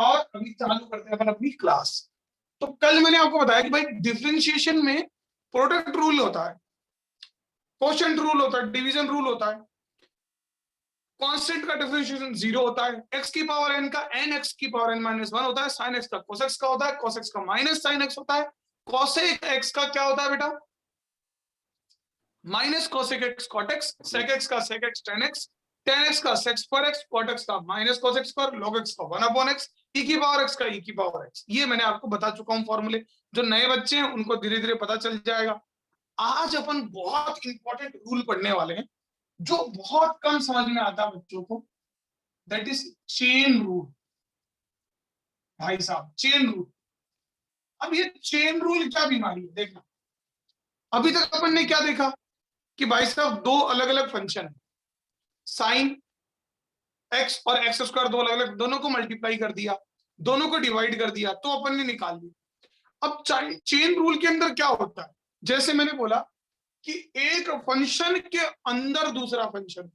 और अभी चालू करते हैं अपन अपनी क्लास। तो कल मैंने आपको बताया कि भाई डिफरेंशिएशन में प्रोडक्ट रूल होता है, क्वोशिएंट रूल होता है, डिवीजन रूल होता है, कांस्टेंट का डिफरेंशिएशन 0 होता है, x की पावर n का n x की पावर n माइनस 1 होता है, sin x का cos x का होता है, cos x का माइनस sin x होता है, cosec x का क्या होता है बेटा, minus cosec x cot x, sec x का sec x tan x, tan x का sec square x, cot x का minus cos x square, log x का 1 अपॉन x, e की पावर x का e की पावर x। ये मैंने आपको बता चुका हूं फॉर्मूले, जो नए बच्चे हैं उनको धीरे धीरे पता चल जाएगा। आज अपन बहुत इंपॉर्टेंट रूल पढ़ने वाले हैं जो बहुत कम समझ में आता है बच्चों को, दैट इज चेन रूल। भाई साहब चेन रूल, अब ये चेन रूल क्या बीमारी है देखना। अभी तक अपन ने क्या देखा कि भाई साहब दो अलग अलग फंक्शन है, साइन एक्स और एक्स स्क्वायर, दो अलग अलग, दोनों को मल्टीप्लाई कर दिया, दोनों को डिवाइड कर दिया, तो अपन ने निकाल लिया। अब चेन रूल के अंदर क्या होता है, जैसे मैंने बोला कि एक फंक्शन के अंदर दूसरा function,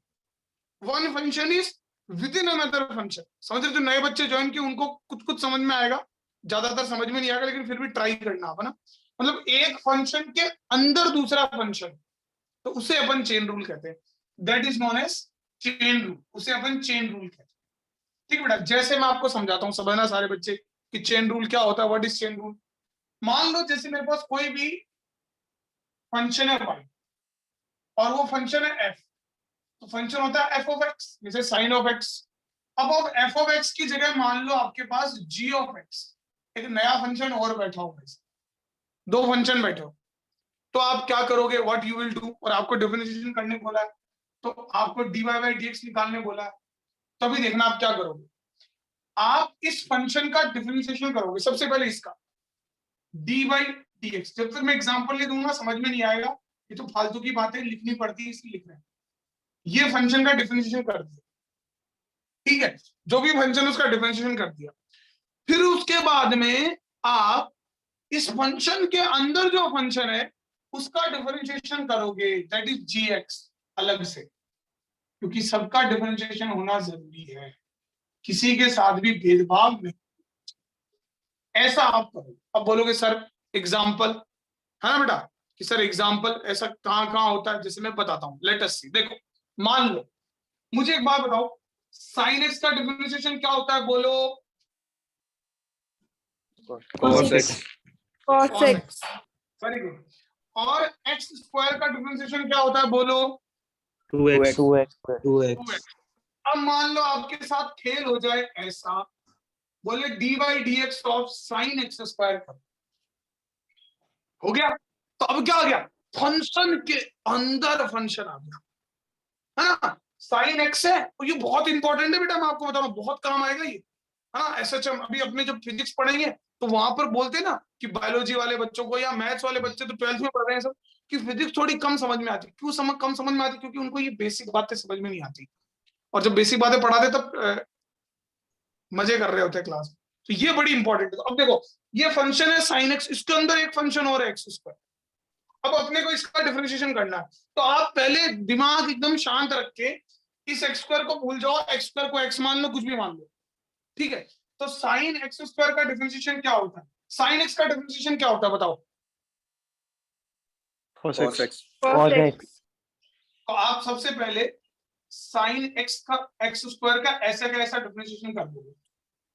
one function is with in another function. समझ रहे, जो नए बच्चे ज्वाइन किए उनको कुछ कुछ समझ में आएगा, ज्यादातर समझ में नहीं आएगा, लेकिन फिर भी ट्राई करना अपना। मतलब एक फंक्शन के अंदर दूसरा फंक्शन, तो उसे अपन चेन रूल कहते हैं, that is known as chain rule, उसे अपन चेन रूल कहते हैं। ठीक है बेटा, जैसे मैं आपको समझाता हूँ, समझना सारे बच्चे कि चेन रूल क्या होता है, व्हाट इज चेन रूल। मान लो जैसे मेरे पास कोई भी फंक्शन है y और वो फंक्शन है f, तो फंक्शन होता है f ऑफ x, जैसे साइन ऑफ x। अब f ऑफ x की जगह मान लो आपके पास g ऑफ x, एक नया फंक्शन और बैठा हो, दो फंक्शन बैठे हो, तो आप क्या करोगे, व्हाट यू विल डू, और आपको डिफरेंशिएशन करने बोला है, तो आपको dy बाई dx निकालने बोला है, तो अभी देखना आप क्या करोगे। आप इस फंक्शन का डिफरेंशिएशन करोगे, सबसे पहले इसका dy बाई dx। जब तक मैं एग्जांपल नहीं दूंगा समझ में नहीं आएगा, ये तो फालतू की बातें लिखनी पड़ती है इसलिए लिख रहे हैं। ये फंक्शन का डिफरेंशिएशन कर दिया, ठीक है, जो भी फंक्शन उसका डिफरेंशिएशन कर दिया, फिर उसके बाद में आप इस फंक्शन के अंदर जो फंक्शन है उसका डिफरेंशिएशन करोगे, दैट इज gx, अलग से, क्योंकि सबका डिफरेंशिएशन होना जरूरी है, किसी के साथ भी भेदभाव नहीं। ऐसा आप करो। अब बोलोगे सर एग्जाम्पल, है ना बेटा, कि सर एग्जाम्पल ऐसा कहां कहां होता है, जैसे मैं बताता हूं, लेट अस सी। देखो मान लो, मुझे एक बात बताओ, साइन एक्स का डिफरेंशिएशन क्या होता है, बोलो। cos x, cos x, very good. और एक्स स्क्वायर का डिफरेंशिएशन क्या होता है, बोलो। 2x, 2x। अब मान लो आपके साथ खेल हो जाए ऐसा, बोले D by d x of sine x square हो गया, तो अब क्या आ गया, फंक्शन के अंदर फंक्शन आ गया, है ना। साइन एक्स है, और ये बहुत इंपॉर्टेंट है बेटा, मैं आपको बता रहा हूँ, बहुत काम आएगा ये, है ना। एसएचएम अभी अपने जब फिजिक्स पढ़ेंगे तो वहां पर बोलते हैं ना कि बायोलॉजी वाले बच्चों को या मैथ्स वाले बच्चे तो 12th में पढ़ रहे हैं सब, कि फिजिक्स थोड़ी कम समझ में आती। क्यों कम समझ में आती, क्योंकि उनको ये बेसिक बातें समझ में नहीं आती, और जब बेसिक बातें पढ़ाते तब मजे कर रहे होते हैं क्लास में। तो ये बड़ी इंपॉर्टेंट है। अब देखो ये फंक्शन है साइन एक्स, इसके अंदर एक फंक्शन और है एक्स स्क्वायर। अब अपने को इसका डिफरेंशिएशन करना है, तो आप पहले दिमाग एकदम शांत रख के इस एक्स स्क्वायर को भूल जाओ, एक्स स्क्वायर को एक्स मान लो, कुछ भी मान लो, ठीक है। तो साइन एक्स स्क्वायर का डिफरेंशिएशन क्या होता है, साइन एक्स का डिफरेंशिएशन क्या होता है बताओ। cos x, तो आप सबसे पहले साइन एक्स का एक्स स्क्वायर का ऐसा डिफरेंशिएशन कर दोगे,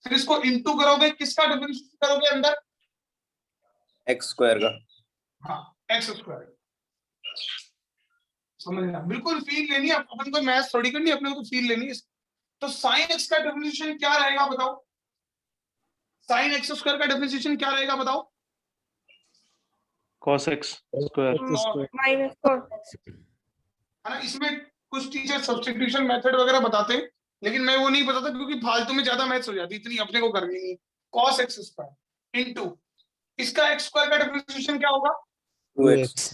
फिर इसको इंटू करोगे, किसका डिफरेंशिएशन करोगे अंदर, x स्क्वायर का। हाँ एक्स स्क्वायर। समझना, बिल्कुल फील लेनी है, अपन को मैथ्स थोड़ी करनी है, अपने को तो फील लेनी है। तो साइन एक्स का डिफरेंशिएशन क्या रहेगा बताओ, साइन एक्स स्क्वायर का डिफरेंशिएशन क्या रहेगा बताओ, cos x square, minus cos, है ना। इसमें कुछ टीचर सब्स्टिट्यूशन मेथड वगैरह बताते हैं, लेकिन मैं वो नहीं बताता क्योंकि फालतू में ज्यादा मैथ्स हो जाती, इतनी अपने को करनी नहीं। cos x स्क्वायर इनटू इसका x स्क्वायर का डिफरेंशिएशन क्या होगा, 2x,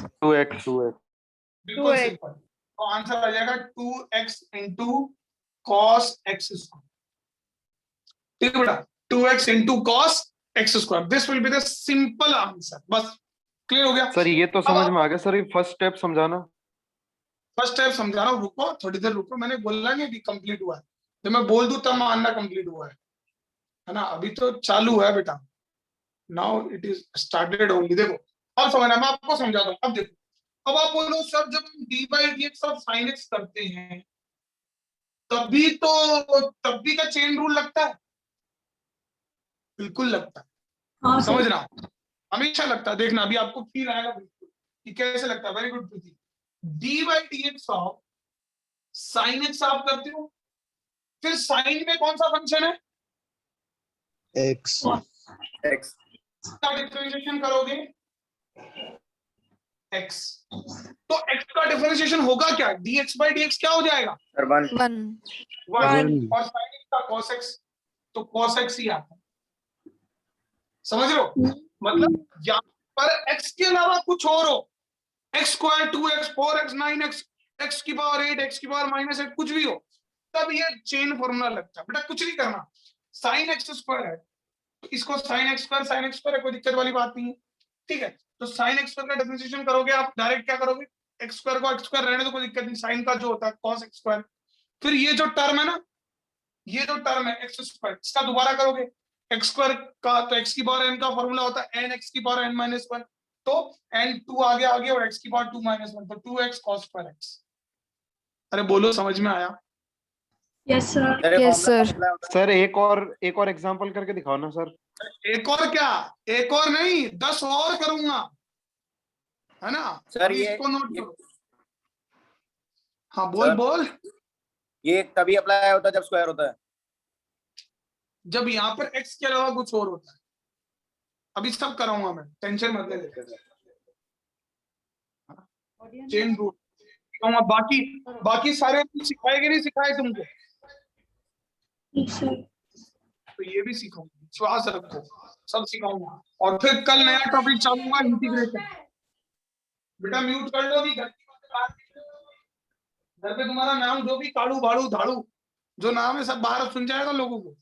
बिल्कुल सिंपल। तो आंसर आ जाएगा 2x into cos x square. ठीक है बेटा, 2x into cos x square, this will be the simple answer. बस क्लियर हो गया सर। ये तो समझ में आ गया सर, ये फर्स्ट स्टेप समझाना। फर्स्ट स्टेप समझा रहा हूँ, रुको थोड़ी देर रुको, मैंने बोलना नहीं कि कंप्लीट हुआ है, जब मैं बोल दूं तब मानना कंप्लीट हुआ है। है ना, अभी तो चालू है बेटा, now it is started only. देखो अब समझना, मैं आपको समझाता हूँ। अब देखो, अब आप बोलो सर जब हम डी बाई डी एक्स और साइन एक्स करते हैं तब भी का चेन रूल लगता है, बिल्कुल लगता है। हाँ सर। समझना, हमेशा लगता है। देखना अभी आपको फील आएगा बिल्कुल कि कैसे लगता है। Very good Preeti. D by d x of sine x आप करते हो, फिर साइन में कौन सा फंक्शन है, एक्स एक्स का डिफरेंशिएशन करोगे एक्स, तो एक्स का डिफरेंशिएशन होगा क्या, dx बाई dx क्या हो जाएगा, सर 1 1 1, और sin x का cos x, तो cos x ही आता है। समझ रहे हो, मतलब यहाँ पर x के अलावा कुछ और हो, x square 2x 4x 9x x की पावर 8 x की पावर -8 कुछ भी हो, तब ये चेन फॉर्मूला लगता है। बेटा कुछ नहीं करना, sin x स्क्वायर है तो इसको sin x स्क्वायर है, कोई दिक्कत वाली बात नहीं है, ठीक है। तो sin x स्क्वायर का डिफरेंशिएशन करोगे आप, डायरेक्ट क्या करोगे, x स्क्वायर को x स्क्वायर रहने दो, कोई दिक्कत नहीं, sin का जो होता है cos x स्क्वायर, फिर ये जो टर्म है ना, ये जो टर्म है x स्क्वायर, इसका दोबारा करोगे x स्क्वायर का, तो x की पावर n का फॉर्मूला होता है n x की पावर n - 1, तो n 2 आगे और x की पावर 2 - 1, तो 2x cos स्क्वायर x। अरे बोलो समझ में आया। Yes sir. Yes, sir. Sir एक और एग्जांपल करके दिखाओ ना सर। एक और क्या, एक और नहीं 10 और करूंगा, है ना। सर अभी ये इसको नोट करो। हाँ बोल सर, बोल। ये तभी अप्लाई होता है जब स्क्वायर होता है। जब यहाँ पर x के अलावा कुछ और होता है, अभी सब कराऊंगा मैं, टेंशन मत ले। चेन रूल सिखाऊंगा, बाकी सारे सिखाए कि नहीं सिखाए तुमको, तो ये भी सिखाऊंगा, विश्वास रखो, सब सिखाऊंगा। और फिर कल नया टॉपिक चालूंगा, इंटीग्रेशन। बेटा म्यूट कर लो, भी घर की बातें बाहर निकलो। घर पे तुम्हारा नाम जो भी कालू भाड़ू धाड़ू जो नाम है सब बाहर सुन जाएगा लोगों को,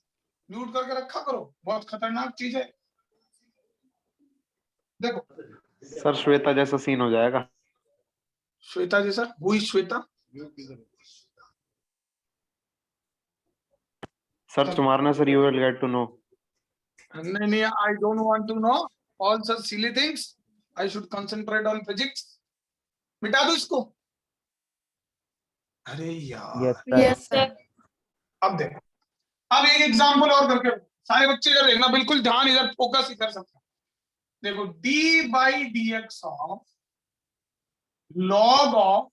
म्यूट करके रखा करो, बहुत खतरनाक चीज है। देखो सर श्वेता जैसा सीन हो जाएगा। श्वेता जैसा, हुई श्वेता, सर्च मारना sir, you will get to know. नहीं, I don't want to know all such silly things, I should concentrate on physics. मिटा दो इसको। अरे यार Yes, sir. अब देखो, अब एक एग्जांपल और करके, सारे बच्चे इधर देखना, बिल्कुल ध्यान इधर फोकस इधर सकते। देखो d by d x of log of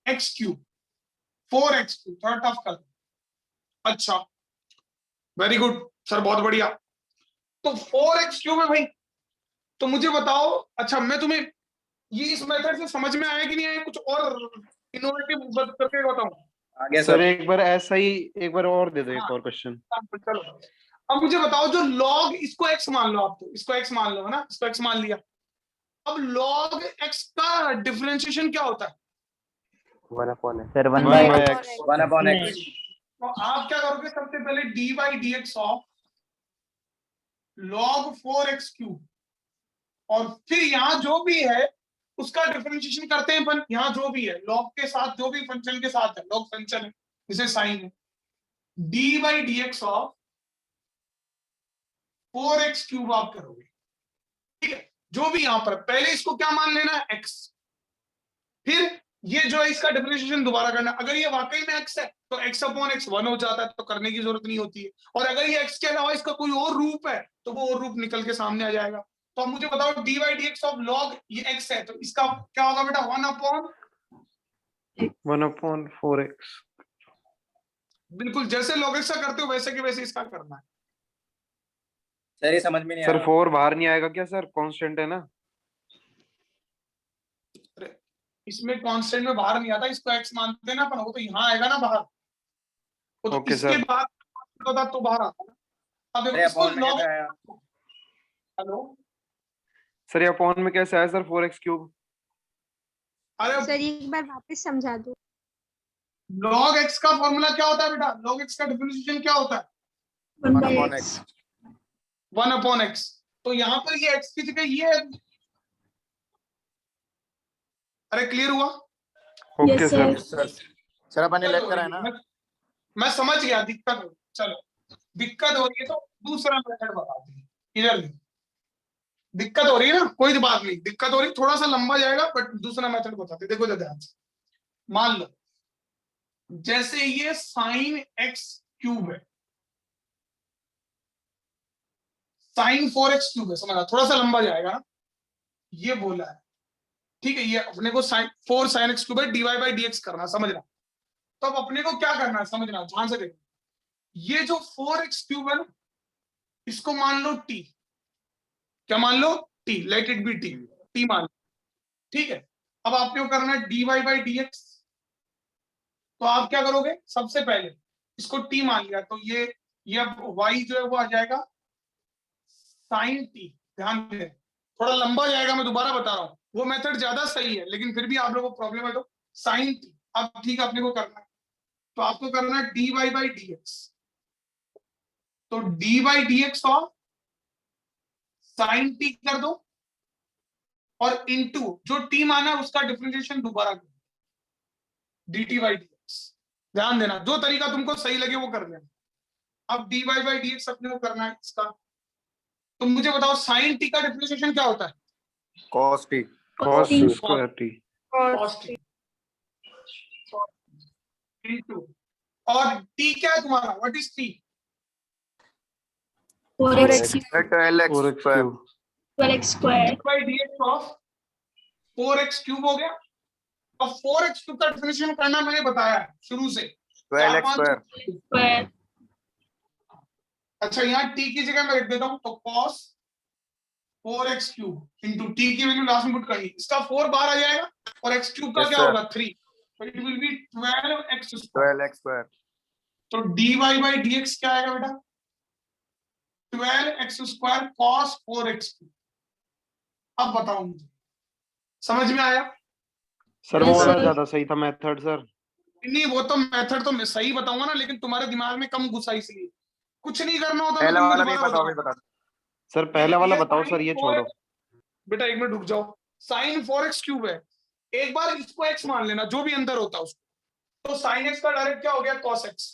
x cube 4x cube, थोड़ा टफ कर। अच्छा वेरी गुड सर, बहुत बढ़िया। तो 4x क्यूब है भाई, तो मुझे बताओ, अच्छा मैं तुम्हें ये इस मेथड से समझ में आया कि नहीं आया, कुछ और इनोवेटिव करके बताऊं। आगे सर सर एक बार ऐसा ही एक बार और दे दो, एक हाँ। और क्वेश्चन। चलो अब मुझे बताओ, जो लॉग, इसको x मान लो आप, तो इसको x मान लो, है ना, इसको x मान लिया। अब log x का डिफरेंशिएशन क्या होता है, sir 1 1 by by x x. 1 upon x। तो आप क्या करोगे, सबसे पहले d by d x of log 4x cube, और फिर यहां जो भी है उसका डिफरेंशिएशन करते हैं अपन, यहां जो भी है log के साथ, जो भी फंक्शन के साथ है, log फंक्शन है जिसे साइन है, d by d x of 4x cube आप करोगे, ठीक है। जो भी यहां पर पहले इसको क्या मान लेना है, x, फिर ये जो है इसका डिफरेंशिएशन दोबारा करना। अगर ये वाकई में x है तो x अपॉन x 1 हो जाता है, तो करने की जरूरत नहीं होती है। और अगर ये x के अलावा इसका कोई और रूप है तो वो और रूप निकल के सामने आ जाएगा। तो अब मुझे बताओ D by d x of log, ये x है तो इसका क्या होगा बेटा, 1/4x। बिल्कुल जैसे log x का करते हो वैसे के वैसे इसका करना है। सर ये समझ में नहीं सर आया। 4 बाहर नहीं आएगा क्या सर, कांस्टेंट है ना। इसमें कांस्टेंट में बाहर नहीं आता, इसको x मानते हैं ना अपन, वो तो यहाँ आएगा ना बाहर, वो तो ओके इसके सर। बाद तो बाहर आता है। अब देखो अरे इसको अपॉन में log, कैसे आया? हेलो, सर ये अपॉन में कैसे आया सर 4x क्यूब। अरे सर एक बार वापस समझा दो। log x का फॉर्मूला क्या होता है बेटा, log x का डिफरेंशिएशन क्या होता है, 1 अपॉन x। 1 upon x। तो यहाँ पर ये x की जगह ये है। अरे क्लियर हुआ, ओके सर। सर अपन ने लेक्चर है ना। मैं समझ गया दिक्कत हो। चलो दिक्कत हो रही है तो दूसरा मेथड बताते हैं। इधर देखो, दिक्कत हो रही है ना, कोई बात नहीं, दिक्कत हो रही, थोड़ा सा लंबा जाएगा बट दूसरा मेथड बताते हैं। देखो जरा ध्यान से, मान लो जैसे ये साइन एक्स क्यूब है, साइन 4x क्यूब है, समझा, थोड़ा सा लंबा जाएगा ना, ये बोला है, ठीक है, ये अपने को साइन 4 साइन एक्स क्यूब है डीवाई बाई डीएक्स करना, समझना। तो अब अपने को क्या करना है, समझना, ध्यान से देखो, ये जो 4x क्यूब है ना, इसको मान लो t, क्या मान लो, t, let it be t मान लो, ठीक है। अब आपने को करना है डीवाई बाई डीएक्स, तो आप क्या करोगे, सबसे पहले इसको t मान लिया, तो ये अब y जो है वो आ जाएगा साइन t। ध्यान दें, थोड़ा लंबा जाएगा, मैं दोबारा बता रहा हूं, वो मेथड ज्यादा सही है, लेकिन फिर भी आप लोगों को प्रॉब्लम है तो साइन t। अब ठीक है, अपने को करना है, तो आपको करना है dy बाई dx, तो dy by dx of sine t कर दो, और इनटू जो t माना है उसका डिफरेंशिएशन दोबारा कर दो, dt बाई dx। ध्यान देना, जो तरीका तुमको सही लगे वो कर लेना। अब dy बाई dx अपने को करना है इसका, तो मुझे बताओ साइन t का डिफरेंशिएशन क्या होता है, cos t, cos T. square t, cos t into, और t क्या है तुम्हारा, what is t, 4x 12x 4x square, cube, 12x square. dy by dx of 4x cube हो गया। अब 4x क्यूब का डिफरेंशिएशन करना मैंने बताया है शुरू से, 12x square, Square. अच्छा यहाँ t की जगह मैं लिख देता हूँ, तो cos 4x cube into t की वैल्यू लास्ट में पुट करनी, इसका 4 बाहर आ जाएगा, और x क्यूब का Yes, क्या sir. होगा 3, तो it will B 12x square. 12x square, तो dy बाई dx क्या आएगा बेटा, 12x square cos 4x cube. अब बताओ मुझे, समझ में आया? सर वो Yes, वाला sir. ज्यादा सही था मेथड सर। नहीं, वो तो मेथड तो मैं सही बताऊंगा ना, लेकिन तुम्हारे दिमाग में कम घुसा, इसलिए कुछ नहीं करना होता, मैं पहला तुमको वाला नहीं दोबारा पता, बताऊं। अभी बता। सर पहला वाला बताओ sin सर, ये 4x छोड़ो। बेटा एक मिनट रुक जाओ, साइन 4x क्यूब है, एक बार इसको x मान लेना, जो भी अंदर होता है उसको, तो साइन x का डायरेक्ट क्या हो गया cos x।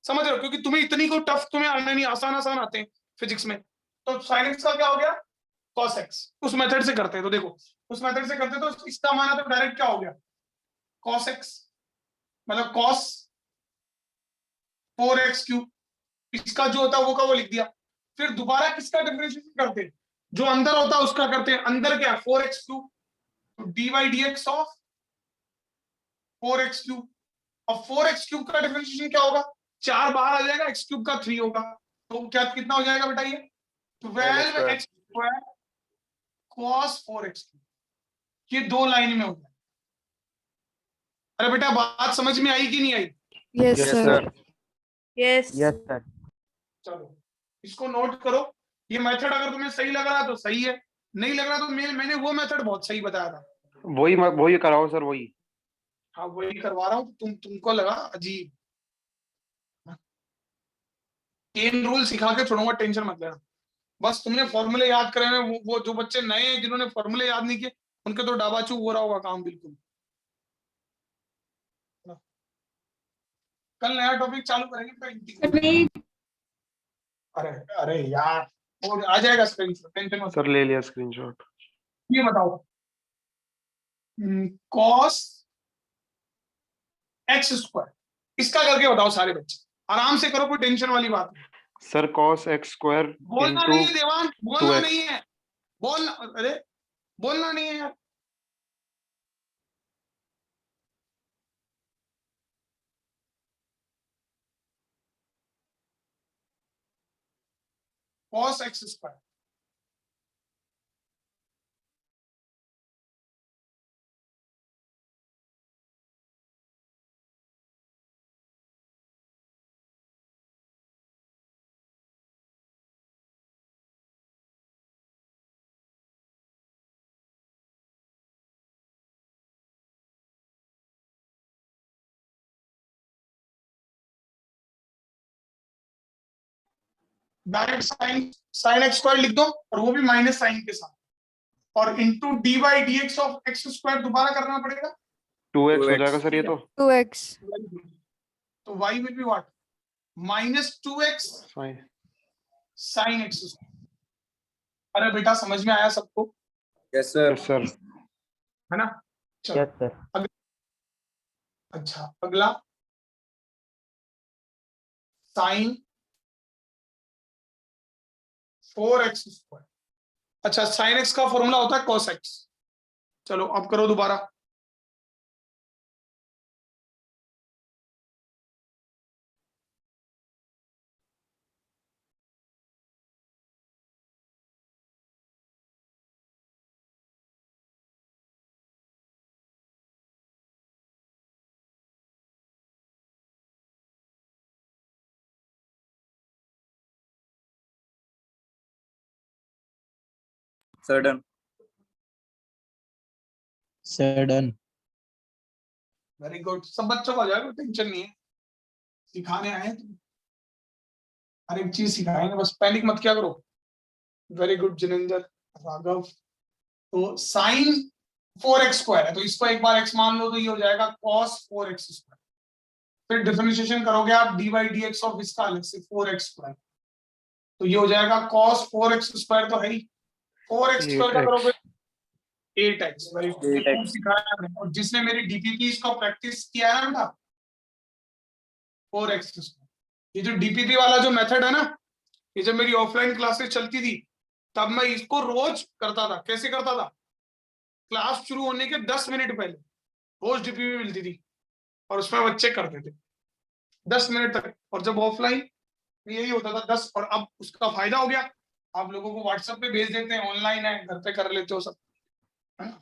समझ रहे हो, क्योंकि तुम्हें इतनी को टफ तुम्हें आना नहीं, आसान आसान आते हैं फिजिक्स में, तो साइन x का क्या हो गया cos x। उस मेथड से करते हैं, तो देखो उस मेथड से करते तो इसका माना तो डायरेक्ट क्या हो गया cos x, मतलब cos 4x क्यूब, इसका जो होता है वो का वो लिख दिया। फिर दोबारा किसका डिफरेंशिएशन करते हैं, जो अंदर होता है उसका करते हैं, अंदर क्या 4x क्यूब, तो dy by dx of 4x cube, और 4x क्यूब का डिफरेंशिएशन क्या होगा, 4 बाहर आ जाएगा, x क्यूब का 3 होगा, तो क्या कितना हो जाएगा बेटा, ये 12x square cos 4x cube. ये दो लाइन में होगा। अरे बेटा बात समझ में आई कि नहीं आई? Yes, Yes, sir. sir. Yes, sir. चलो इसको नोट करो, ये मेथड अगर तुम्हें सही लग रहा है तो सही है, नहीं लग रहा तो मैंने वो मेथड बहुत सही बताया था। वही कराओ सर, वही। हाँ वही करवा रहा हूँ, तुमको लगा अजीब, चेन रूल सिखा के छोड़ूंगा, टेंशन मत लेना। बस तुमने फॉर्मूले याद करे हैं, वो जो बच्चे नए हैं जिन्होंने फॉर्मूले याद नहीं किए, उनके तो डाबाचू हो रहा होगा काम बिल्कुल। कल नया टॉपिक चालू करेंगे तो इंटीग्रल। अरे अरे यार, वो आ जाएगा स्क्रीनशॉट, टेंशन मत। सर ले लिया स्क्रीनशॉट। ये बताओ, cos x स्क्वायर, इसका करके बताओ सारे बच्चे, आराम से करो, कोई टेंशन वाली बात नहीं। सर cos x स्क्वायर बोलना इंटू नहीं है देवान, बोलना 2x। नहीं है, बोलना, अरे बोलना नहीं है यार। cos x square, direct sine x square लिख दो, और वो भी माइनस साइन के साथ, और into D by d x of x square दोबारा करना पड़ेगा, 2x हो 2x. जाएगा सर ये तो। 2x. तो y will be what, -2x Fine. sin x square. अरे बेटा समझ में आया सबको, Yes, sir. Yes, sir. है ना? चलो Yes, sir. अच्छा, अगला sin 4x स्क्वायर। अच्छा, sin x का फॉर्मूला होता है cos x। चलो अब करो दोबारा। Sir, done. Sir, done. Very good, सब बच्चों को आ जाएगा, टेंशन नहीं है, सिखाने आए हैं तुम, हर एक चीज सिखाएंगे, बस पैनिक मत क्या करो। Very good Jinendra, Raghav. तो साइन 4x स्क्वायर है, तो इसको एक बार x मान लो तो ये हो जाएगा cos 4x स्क्वायर। फिर डिफरेंशिएशन करोगे आप dy dx ऑफ इसका अलग से 4x स्क्वायर, तो ये हो जाएगा cos 4x स्क्वायर, तो है ही 4x स्क्वायर का 8x. करोगे 8x। Very 8x. सिखाया मैंने, और जिसने मेरी डीपीपी इसका प्रैक्टिस किया है ना बेटा, 4x स्क्वायर। ये जो डीपीपी वाला जो मेथड है ना, ये जब मेरी ऑफलाइन क्लासेस चलती थी तब मैं इसको रोज करता था। कैसे करता था? क्लास शुरू होने के 10 मिनट पहले रोज डीपीपी मिलती थी और उसमें बच्चे करते थे 10 मिनट तक, और जब ऑफलाइन यही होता था 10। और अब उसका फायदा हो गया, आप लोगों को व्हाट्सएप पे भेज देते हैं, ऑनलाइन है, घर पे कर लेते हो सब, है ना?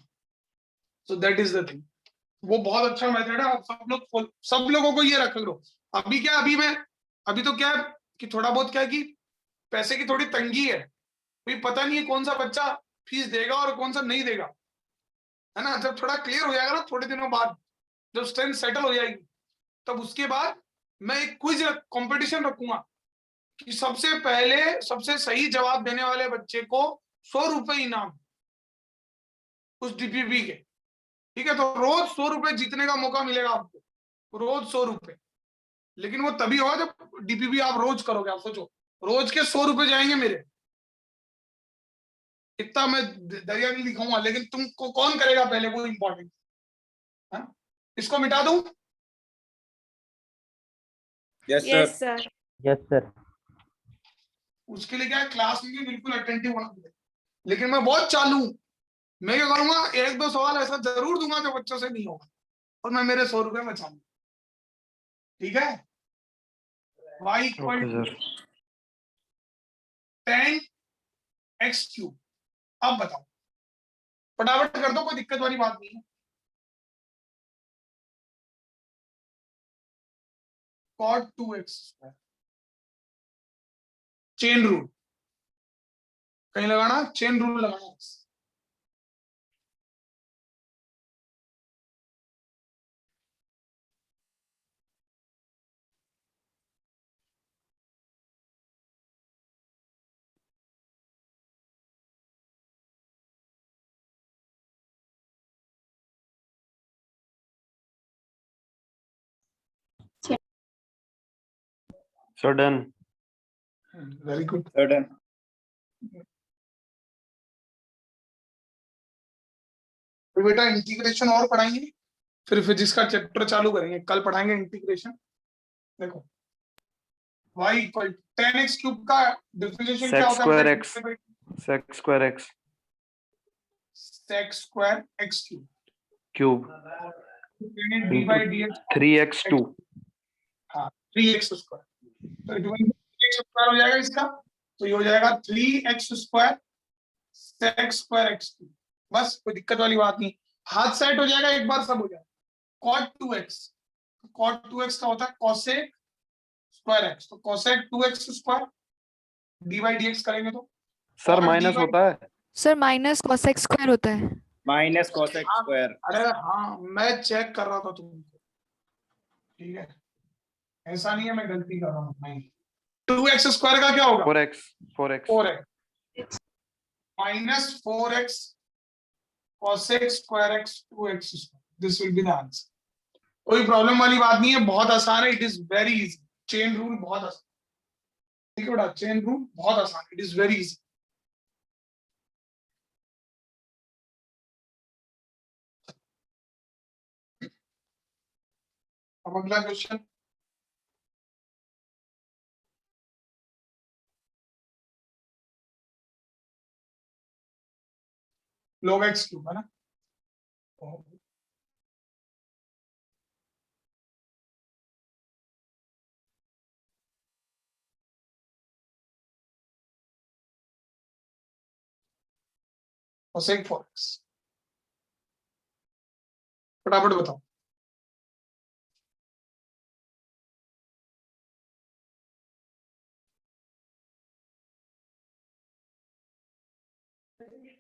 So that is the thing, वो बहुत अच्छा मेथड है, और सब लोगों को ये रख लो। अभी क्या, अभी तो क्या है कि थोड़ा बहुत क्या है कि पैसे की थोड़ी तंगी है, कोई पता नहीं है कौन सा बच्चा फीस देगा और कौन सा नहीं देगा, है ना? जब थोड़ा क्लियर हो जाएगा ना, थोड़े दिनों बाद जब स्ट्रेंथ सेटल हो जाएगी, तब उसके बाद मैं एक क्विज कंपटीशन रखूंगा कि सबसे पहले सबसे सही जवाब देने वाले बच्चे को 100 रुपए इनाम उस डीपीपी के। ठीक है, तो रोज 100 रुपए जीतने का मौका मिलेगा आपको, रोज 100 रुपए। लेकिन वो तभी होगा जब डीपीपी आप रोज करोगे। आप सोचो, रोज के 100 रुपए जाएंगे मेरे, इतना मैं दरिया नहीं दिखाऊंगा, लेकिन तुमको कौन करेगा पहले, वो इंपॉर्टेंट है। इसको मिटा दूं? Yes, sir. Yes, sir. Yes, sir. उसके लिए क्या है, क्लास में भी बिल्कुल अटेंटिव होना पड़ेगा। लेकिन मैं बहुत चालू हूं, मैं क्या करूंगा, 1-2 सवाल ऐसा जरूर दूंगा जो बच्चों से नहीं होगा, और मैं मेरे 100 रुपए बचाऊंगा। ठीक है, y equal Okay, to sir. 10x3। अब बताओ, फटाफट कर दो, कोई दिक्कत वाली बात नहीं है। cot 2x square, chain rule कहीं लगाना, चेन रूल लगाना। Sir, done. Very good. Sir, done. तो बेटा इंटीग्रेशन और पढ़ाएंगे, फिर फिजिक्स का चैप्टर चालू करेंगे, कल पढ़ाएंगे इंटीग्रेशन। देखो y इक्वल 10x क्यूब का डिफरेंशिएशन क्या Sec होता square है? x. Sec square x sec square x cube cube d by dx 3x2. हाँ 3x स्क्वायर, तो 3x स्क्वायर हो जाएगा इसका, तो ये हो जाएगा 3x square sec square x cube. बस कोई दिक्कत वाली बात नहीं, हाथ सेट हो जाएगा, एक बार सब हो जाएगा। cot 2x, cot 2x का होता है cosec स्क्वायर x, तो cosec 2x square dy dx करेंगे तो सर और माइनस dy होता है। सर माइनस cosec स्क्वायर होता है। Minus cosec square. अरे हाँ, मैं चेक कर रहा था तुमको, ठीक है, ऐसा नहीं है मैं गलती कर रहा हूँ। नहीं, 2x स्क्वायर का क्या होगा? 4x 4x minus 4x cosec square x 2x square, this will be the answer. कोई प्रॉब्लम वाली बात नहीं है, बहुत आसान है, it is very easy. Chain rule बहुत आसान, ठीक है बेटा, चेन रूल बहुत आसान, इट इज वेरी इजी। अब अगला क्वेश्चन, log x क्यूब है ना, cosec 4x, फटाफट बताओ।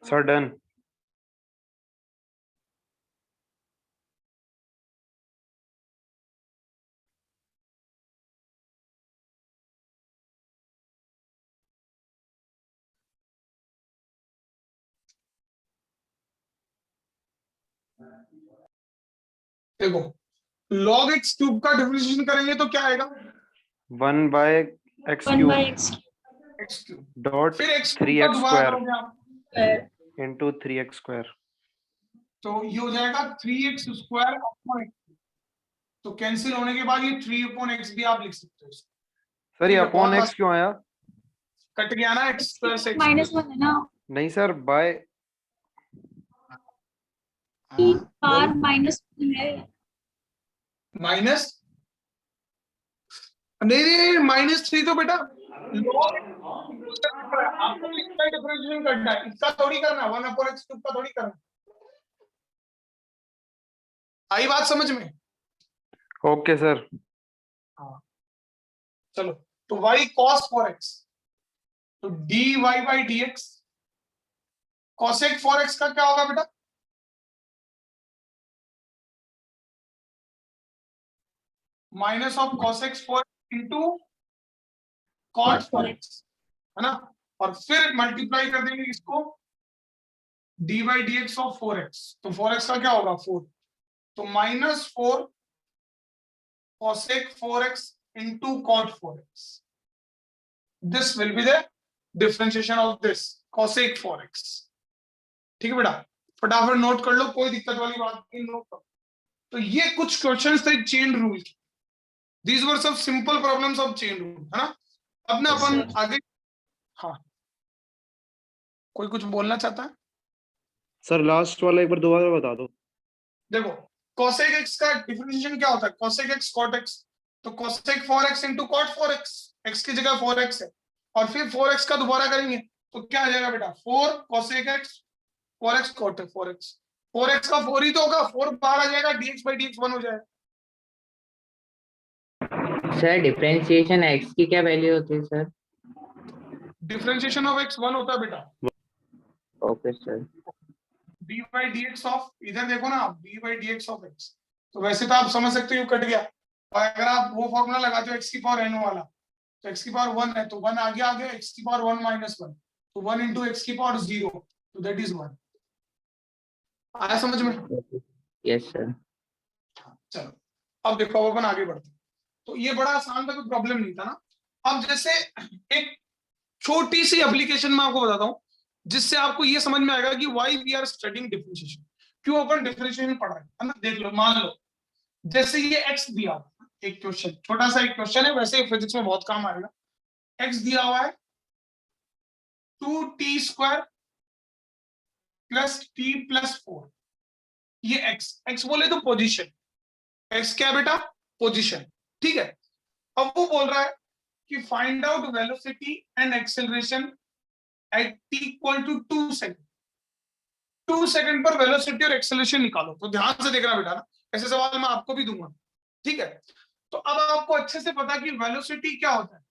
Sir done. देखो log x क्यूब का डिफरेंशिएशन करेंगे तो क्या आएगा, 1 by x cube x cube, dot फिर x थ्री का एक्स दोबारा स्क्वायर करोगे आप इंटू 3x स्क्वायर। तो ये हो जाएगा 3x स्क्वायर अपॉन x, तो कैंसिल होने के बाद ये 3 अपॉन x भी आप लिख सकते हो इसको। सर ये ठीक है, अपॉन बहुत एक्स क्यों आया? कट गया ना x प्लस x -1 है ना, नहीं सर, बाय पार -1 है। माइनस, नहीं -3 तो बेटा log आपको इसका डिफरेंशिएशन करना है, इसका थोड़ी करना है, 1 अपॉन x क्यूब का थोड़ी करना है। आई बात समझ में? Okay sir. हाँ चलो, तो y cos 4x, तो dy by dx, cosec 4x का क्या होगा बेटा, minus of cosec 4 into cot 4x, है ना, और फिर मल्टीप्लाई कर देंगे इसको dy by dx of 4x, तो 4x का क्या होगा 4, तो -4 cosec 4x into cot 4x, this will be the differentiation of this cosec 4x। ठीक है बेटा, फटाफट नोट कर लो, कोई दिक्कत वाली बात नहीं, नोट करो। तो ये कुछ क्वेश्चंस थे चेन रूल के, दीज वर सब simple problems of chain rule, है ना। अब ना अपन आगे, हाँ कोई कुछ बोलना चाहता है? सर लास्ट वाला एक बार दोबारा बता दो। देखो cosec x का डिफरेंशिएशन क्या होता है, cosec x cot x, तो cosec 4x into cot 4x, x की जगह 4x है, और फिर 4x का दोबारा करेंगे तो क्या आ जाएगा बेटा, 4 cosec x 4x cot 4x, 4x का 4 ही तो होगा, 4 बाहर आ जाएगा, dx by dx 1 हो जाएगा। सर डिफरेंशिएशन x की क्या वैल्यू होती है सर? डिफरेंशिएशन ऑफ x 1 होता है बेटा, okay sir. b by dx of, इधर देखो ना आप, b by dx of x, तो वैसे तो आप समझ सकते हो ये कट गया, और अगर आप वो फॉर्मूला लगाते हो x की पावर n वाला, तो x की पावर 1 है तो 1 आगे आ गया, x की पावर 1 माइनस 1, तो 1 इंटू x की पावर 0, तो दैट इज 1। आया समझ में? Yes sir. चलो अब देखो, अब अपन आगे बढ़ते हैं। तो ये बड़ा आसान था, कोई प्रॉब्लम नहीं था ना। अब जैसे एक छोटी सी एप्लीकेशन में आपको बताता हूँ, जिससे आपको ये समझ में आएगा कि why we are studying differentiation, क्यों अपन डिफरेंशिएशन पढ़ रहे हैं ना। देख लो, मान लो जैसे ये x दिया हुआ है, एक क्वेश्चन, छोटा सा एक क्वेश्चन है, वैसे फिजिक्स में बहुत काम आएगा। x दिया हुआ है 2t square plus t plus 4, ये x बोले तो पोजीशन, x क्या है बेटा, पोजीशन, ठीक है। अब वो बोल रहा है कि find out velocity and acceleration at t equal to 2 second, 2 second पर वेलोसिटी और एक्सेलरेशन निकालो। तो ध्यान से देखना बेटा ना, ऐसे सवाल मैं आपको भी दूंगा, ठीक है। तो अब आपको अच्छे से पता कि वेलोसिटी क्या होता है,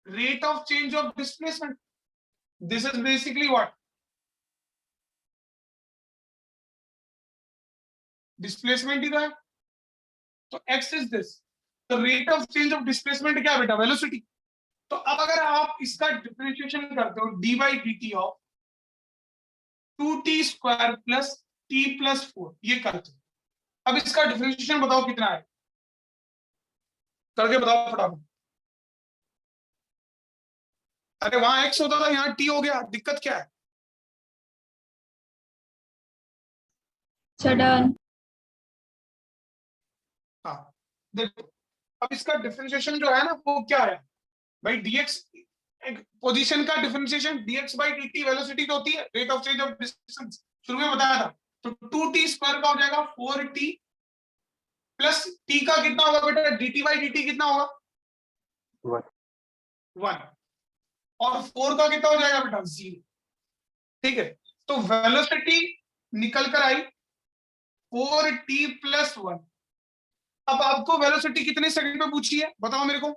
rate of change of displacement, this is basically what, displacement ही है, तो x इज दिस, तो rate of change of displacement क्या है बेटा, वेलोसिटी। तो अब अगर आप इसका डिफरेंशिएशन करते हो dy by dt of 2t square plus t plus 4, ये करते हो, अब इसका डिफरेंशिएशन बताओ कितना है, करके बताओ फटाफट। अरे वहां x होता था, यहाँ t हो गया, दिक्कत क्या है? डन। हाँ देखो, अब इसका डिफरेंशिएशन जो है ना वो क्या है भाई, dx पोजीशन का differentiation, dx by dt velocity तो होती है, rate of change of distance, शुरू में बताया था। तो 2t स्क्वायर का हो जाएगा 4t प्लस t का कितना होगा बेटा, dt बाई dt कितना होगा? 1। और 4 का कितना हो जाएगा बेटा? 0। ठीक है, तो वेलोसिटी निकल कर आई 4t प्लस 1। अब आपको वेलोसिटी कितने सेकंड में पूछी है बताओ मेरे को?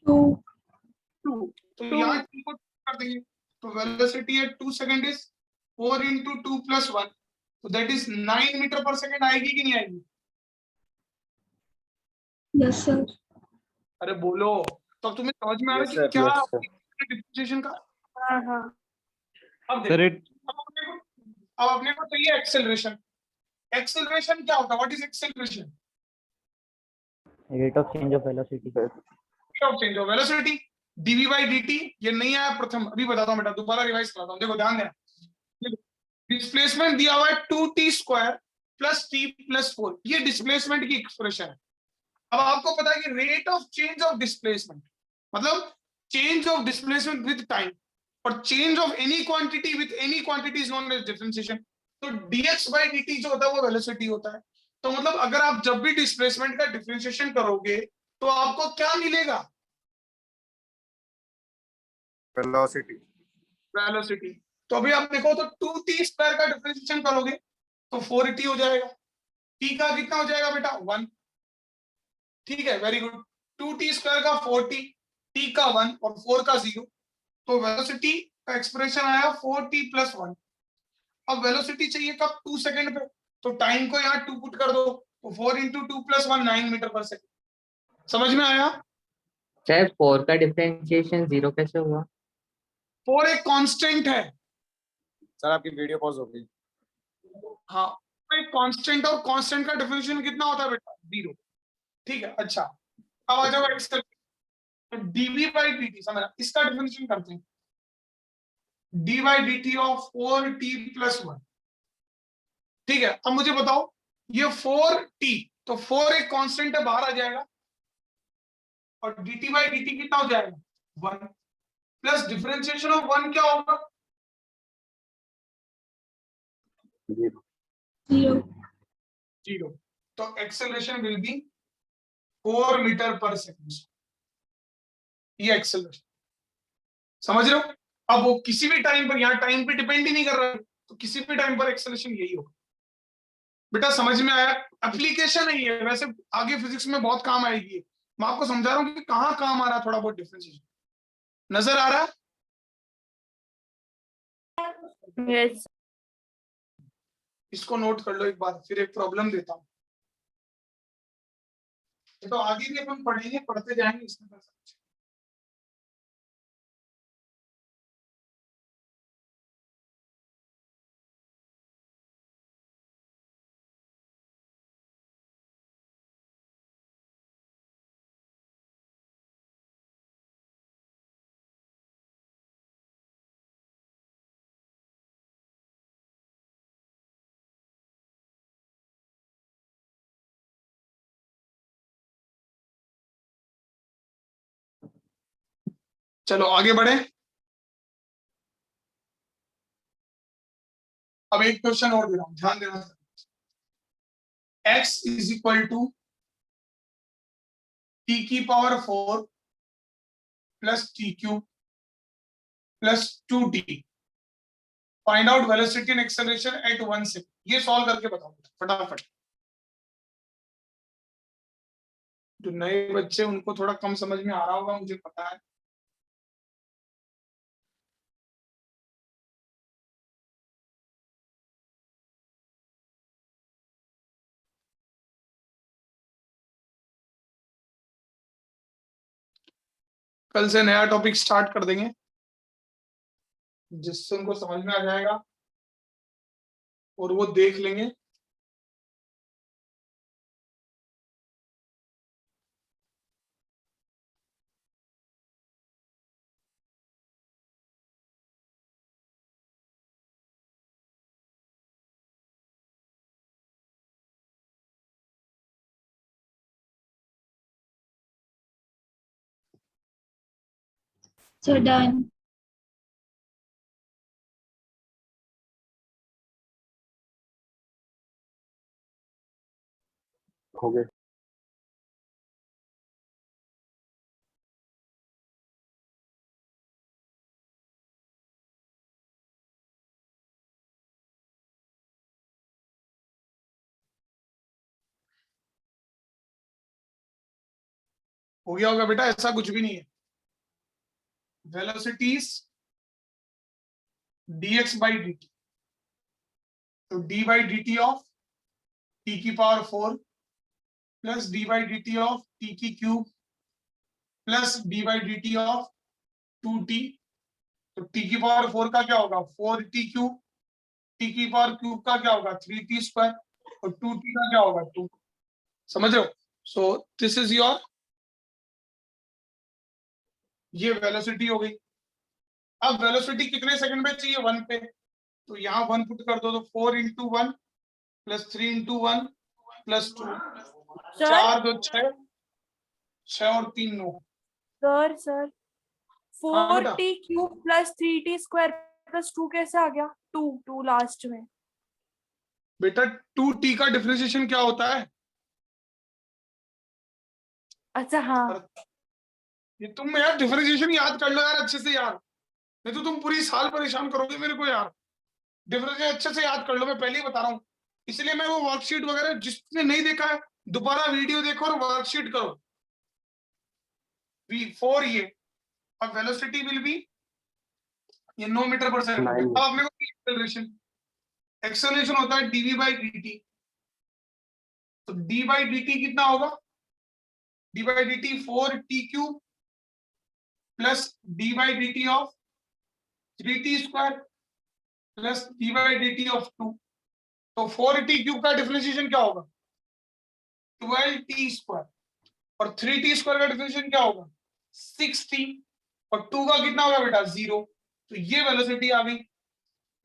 2 तो यहाँ t को कर देंगे, तो वेलोसिटी है 2 सेकंड इज 4 इंटू 2 प्लस 1, तो that is 9 metre per second. आएगी कि नहीं आएगी? Yes sir. अरे बोलो, तो अब तुम्हें समझ में आ रहा है Yes, कि sir. क्या Yes, sir. डिफरेंशिएशन का। हाँ हाँ अब सर देखो, अब अपने को चाहिए एक्सेलरेशन। एक्सेलरेशन क्या होता है? What is acceleration? Rate of change of velocity. Rate of change of velocity, dv by dt। ये नहीं आया प्रथम, अभी बताता हूँ बेटा, दोबारा रिवाइज कराता हूँ। देखो ध्यान देना, डिस्प्लेसमेंट दिया हुआ है 2t square plus t plus 4, ये डिस्प्लेसमेंट की एक्सप्रेशन है। अब आपको पता है कि rate of change of displacement मतलब change of displacement with time, और change of any quantity with any quantity is known as differentiation. तो dx बाई dt जो होता है वो वेलोसिटी होता है। तो मतलब अगर आप जब भी डिस्प्लेसमेंट का डिफरेंशिएशन करोगे तो आपको क्या मिलेगा? Velocity. वेलोसिटी। तो अभी आप देखो, तो 2t स्क्वायर का डिफरेंशिएशन करोगे तो 4t हो जाएगा, t का कितना हो जाएगा बेटा? 1। ठीक है, वेरी गुड। 2t स्क्वायर का 4t, t का 1 और 4 का 0, तो वेलोसिटी का एक्सप्रेशन आया 4t प्लस 1। अब वेलोसिटी चाहिए कब? 2 सेकंड पे, तो टाइम को यहाँ 2 पुट कर दो, तो 4 into 2 plus 1 9 metre per second. समझ में आया? सर 4 का डिफरेंशिएशन 0 कैसे हुआ? 4 एक कांस्टेंट है। सर आपकी वीडियो पॉज हो गई। हाँ, एक कांस्टेंट, और कांस्टेंट का डिफरेंशिएशन कितना होता है बेटा? 0। ठीक है, अच्छा अब आ जाओ एक्सेल, तो dv बाई dt, समझ, इसका डिफरेंशिएशन करते हैं। D by D T of 4t plus 1। ठीक है, अब मुझे बताओ ये 4t, तो 4 एक कांस्टेंट है, बाहर आ जाएगा, और dt बाई dt कितना हो जाएगा? 1 प्लस डिफरेंशिएशन ऑफ 1 क्या होगा? 0 0। तो acceleration will be 4 metre per second. ये एक्सेलरेशन, समझ रहे हो? अब वो किसी भी टाइम पर, यहाँ टाइम पे डिपेंड ही नहीं कर रहा है, तो किसी भी टाइम पर एक्सेलरेशन यही होगा। बेटा समझ में आया? एप्लीकेशन नहीं है, वैसे आगे फिजिक्स में बहुत काम आएगी। मैं आपको समझा रहा हूँ कि कहाँ काम आ रहा है, थोड़ा बहुत डिफरेंशिएशन नजर आ रहा है? यस इसको नोट कर लो एक बार, फिर एक प्रॉब्लम देता हूँ। तो आगे भी अपन पढ़ेंगे, पढ़ते जाएंगे, इसमें कैसा कुछ। चलो आगे बढ़े। अब एक क्वेश्चन और दे रहा हूं, ध्यान देना। x is equal to t की power 4 plus t cube plus 2t। Find out velocity and acceleration at 1 second. ये सॉल्व करके बताओ फटाफट। जो नए बच्चे, उनको थोड़ा कम समझ में आ रहा होगा, मुझे पता है। कल से नया टॉपिक स्टार्ट कर देंगे, जिससे उनको समझ में आ जाएगा और वो देख लेंगे। So done. हो गए। हो गया होगा बेटा, ऐसा कुछ भी नहीं है। वेलोसिटीज dx by dt, तो d by dt of t की power 4 plus d by dt of t की cube plus d by dt of 2t, तो t की पावर 4 का क्या होगा 4t क्यूब, t की पावर क्यूब का क्या होगा 3t स्क्वायर, और 2t का क्या होगा 2। समझ रहे हो? सो दिस इज योर, ये वेलोसिटी हो गई। अब वेलोसिटी कितने सेकंड में चाहिए 1 पे, तो यहाँ 1 पुट कर दो, तो 4 into 1 plus 3 into 1 plus 2, sir 4 2 6, 6 और 3 9। सर सर हाँ बेटा। 4t cube plus 3t square plus 2 कैसे आ गया? 2 लास्ट में। बेटा 2t का डिफरेंशिएशन क्या होता है? अच्छा हाँ। ये तुम यार डिफरेंशिएशन याद कर लो यार अच्छे से यार, नहीं तो तुम पूरी साल परेशान करोगे मेरे को यार। डिफरेंशिएशन अच्छे से याद कर लो, मैं पहले ही बता रहा हूँ। इसलिए मैं वो वर्कशीट वगैरह जिसने नहीं देखा है दोबारा वीडियो देखो और वर्कशीट करो। V4 ये, अब वेलोसिटी विल बी ये 9 मीटर पर सेकंड। अब अपने को एक्सेलरेशन, एक्सेलरेशन होता है dv by dt, तो d by dt कितना होगा? d by dt 4t cube plus d by dt of 3t square plus d by dt of 2, तो 4t क्यूब का डिफरेंशिएशन क्या होगा 12t स्क्वायर, और 3t स्क्वायर का डिफरेंशिएशन क्या होगा 6t, और 2 का कितना होगा बेटा 0। तो ये वेलोसिटी आ गई।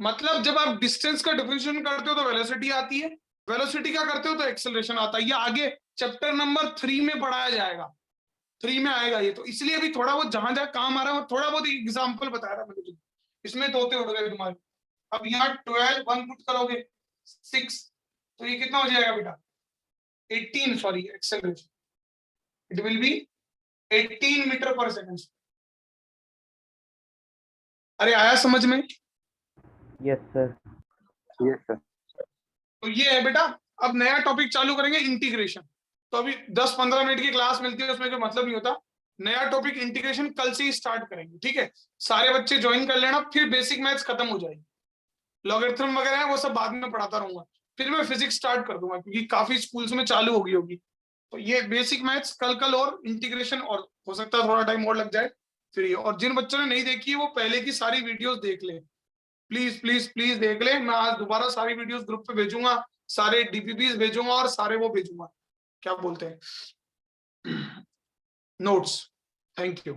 मतलब जब आप डिस्टेंस का डिफरेंशिएशन करते हो तो वेलोसिटी आती है, वेलोसिटी का करते हो तो एक्सेलरेशन आता है। ये आगे चैप्टर नंबर 3 में पढ़ाया जाएगा, 3 में आएगा ये। तो इसलिए अभी थोड़ा बहुत जहां जहां काम आ रहा है थोड़ा बहुत एग्जांपल बताया था मैंने, इसमें तोते उड़ गए तुम्हारे। अब यहाँ 12 1 पुट करोगे 6, तो ये कितना हो जाएगा बेटा 18, sorry acceleration, it will be 18 metre per second. अरे आया समझ में? Yes sir. Yes sir. तो ये है बेटा। अब नया टॉपिक चालू करेंगे इंटीग्रेशन। तो अभी 10-15 मिनट की क्लास मिलती है, उसमें कोई मतलब नहीं होता। नया टॉपिक इंटीग्रेशन कल से ही स्टार्ट करेंगे, ठीक है? सारे बच्चे ज्वाइन कर लेना, फिर बेसिक मैथ्स खत्म हो जाएगी। लॉगरिथम वगैरह है वो सब बाद में पढ़ाता रहूंगा, फिर मैं फिजिक्स स्टार्ट कर दूंगा क्योंकि काफी स्कूल्स में चालू हो गई होगी। तो ये बेसिक मैथ्स कल और इंटीग्रेशन, और हो सकता है थोड़ा टाइम और लग जाए फिर ये। और जिन बच्चों ने नहीं देखी है वो पहले की सारी वीडियोस देख ले, प्लीज प्लीज प्लीज देख ले। मैं आज दोबारा सारी वीडियोस ग्रुप पे भेजूंगा, सारे डीपीपीस भेजूंगा और सारे वो भेजूंगा, क्या बोलते हैं, नोट्स। Thank you.